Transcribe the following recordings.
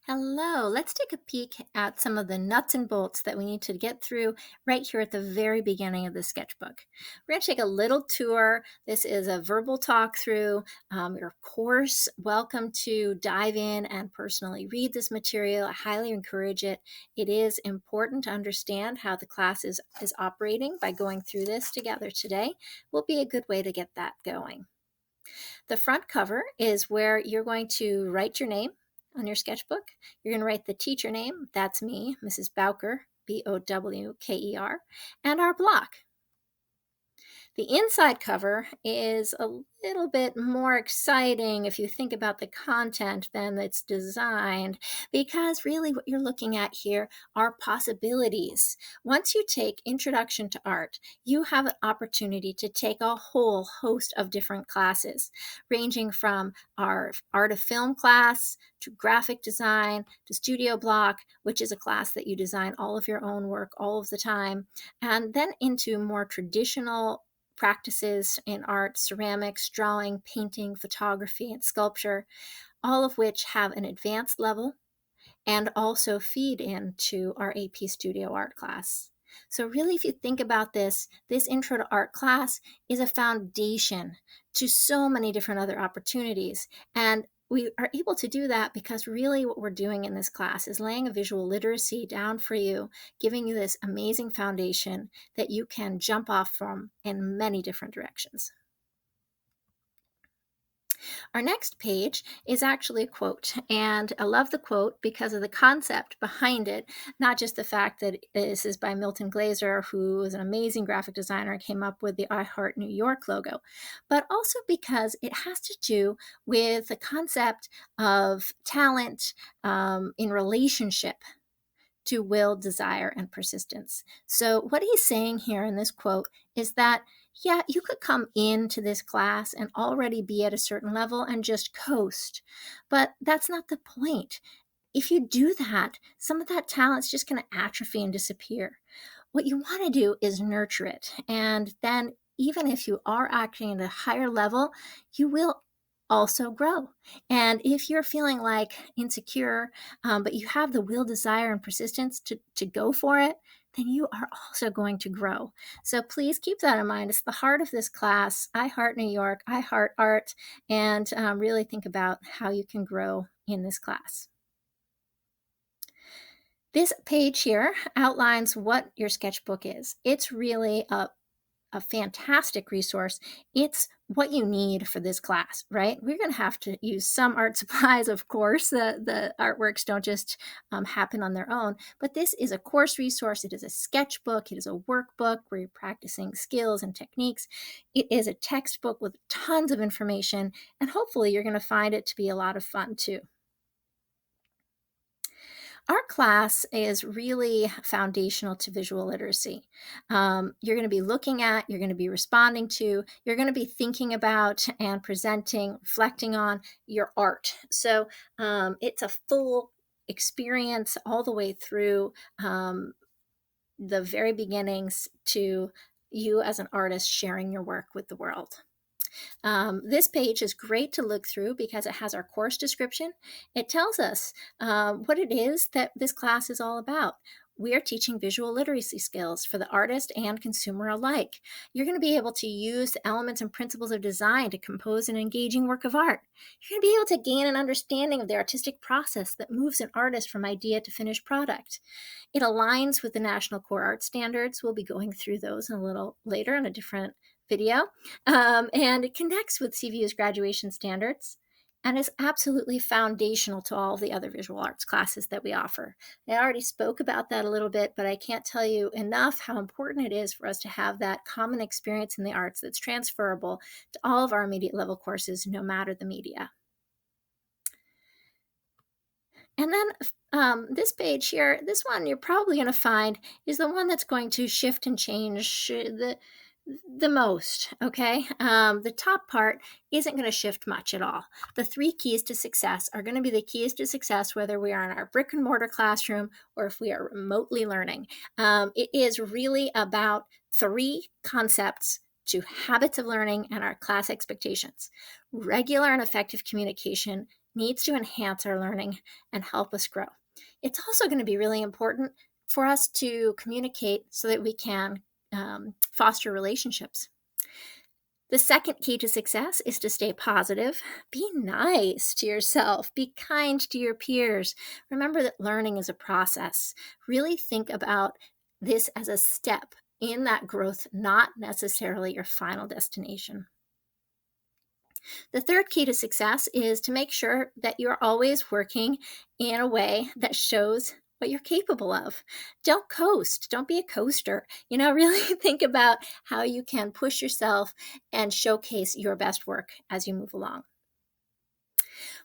Hello, let's take a peek at some of the nuts and bolts that we need to get through right here at the very beginning of the sketchbook. We're going to take a little tour. This is a verbal talk through. Your course, welcome to dive in and personally read this material. I highly encourage it. It is important to understand how the class is operating by going through this together today. Will be a good way to get that going. The front cover is where you're going to write your name on your sketchbook. You're going to write the teacher name. That's me, Mrs. Bowker, Bowker, and our block. The inside cover is a little bit more exciting if you think about the content than it's designed, because really what you're looking at here are possibilities. Once you take Introduction to Art, you have an opportunity to take a whole host of different classes, ranging from our Art of Film class to graphic design to Studio Block, which is a class that you design all of your own work all of the time, and then into more traditional practices in art, ceramics, drawing, painting, photography, and sculpture, all of which have an advanced level and also feed into our AP Studio Art class. So really, if you think about this Intro to Art class is a foundation to so many different other opportunities. And we are able to do that because really what we're doing in this class is laying a visual literacy down for you, giving you this amazing foundation that you can jump off from in many different directions. Our next page is actually a quote, and I love the quote because of the concept behind it, not just the fact that this is by Milton Glaser, who is an amazing graphic designer and came up with the I Heart New York logo, but also because it has to do with the concept of talent in relationship to will, desire, and persistence. So, what he's saying here in this quote is that, yeah, you could come into this class and already be at a certain level and just coast, but that's not the point. If you do that, some of that talent's just going to atrophy and disappear. What you want to do is nurture it. And then, even if you are acting at a higher level, you will also grow. And if you're feeling like insecure, but you have the will, desire, and persistence to go for it, then you are also going to grow. So please keep that in mind. It's the heart of this class. I Heart New York, I Heart Art, and really think about how you can grow in this class. This page here outlines what your sketchbook is. It's really a fantastic resource. It's what you need for this class, right? We're going to have to use some art supplies, of course. The artworks don't just happen on their own, but this is a course resource. It is a sketchbook. It is a workbook where you're practicing skills and techniques. It is a textbook with tons of information, and hopefully you're going to find it to be a lot of fun too. Our class is really foundational to visual literacy. You're going to be looking at, you're going to be responding to, you're going to be thinking about and presenting, reflecting on your art. So it's a full experience all the way through the very beginnings to you as an artist sharing your work with the world. This page is great to look through because it has our course description. It tells us what it is that this class is all about. We are teaching visual literacy skills for the artist and consumer alike. You're going to be able to use the elements and principles of design to compose an engaging work of art. You're going to be able to gain an understanding of the artistic process that moves an artist from idea to finished product. It aligns with the National Core Art Standards. We'll be going through those a little later in a different video, and it connects with CVU's graduation standards and is absolutely foundational to all the other visual arts classes that we offer. I already spoke about that a little bit, but I can't tell you enough how important it is for us to have that common experience in the arts that's transferable to all of our immediate level courses, no matter the media. And then this page here, this one you're probably going to find is the one that's going to shift and change the most, okay? The top part isn't going to shift much at all. The 3 keys to success are going to be the keys to success whether we are in our brick and mortar classroom or if we are remotely learning. It is really about 3 concepts to habits of learning and our class expectations. Regular and effective communication needs to enhance our learning and help us grow. It's also going to be really important for us to communicate so that we can foster relationships. The second key to success is to stay positive. Be nice to yourself. Be kind to your peers. Remember that learning is a process. Really think about this as a step in that growth, not necessarily your final destination. The third key to success is to make sure that you're always working in a way that shows what you're capable of. Don't coast. Don't be a coaster. Really think about how you can push yourself and showcase your best work as you move along.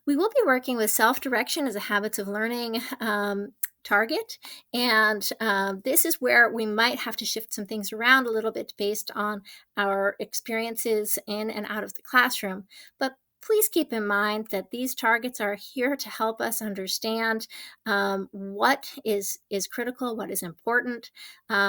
We will be working with self direction as a habits of learning target. And this is where we might have to shift some things around a little bit based on our experiences in and out of the classroom. But please keep in mind that these targets are here to help us understand what is critical, what is important.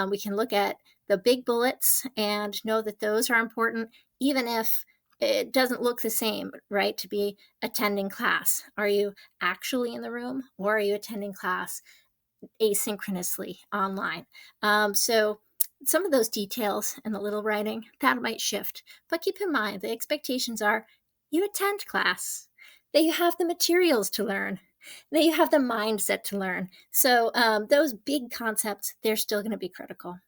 We can look at the big bullets and know that those are important, even if it doesn't look the same, right? To be attending class. Are you actually in the room, or are you attending class asynchronously online? So some of those details in the little writing that might shift, but keep in mind the expectations are you attend class, that you have the materials to learn, that you have the mindset to learn. So those big concepts, they're still going to be critical.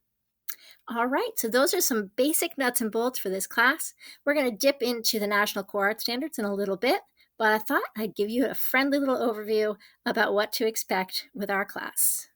All right, so those are some basic nuts and bolts for this class. We're going to dip into the National Core Art Standards in a little bit, but I thought I'd give you a friendly little overview about what to expect with our class.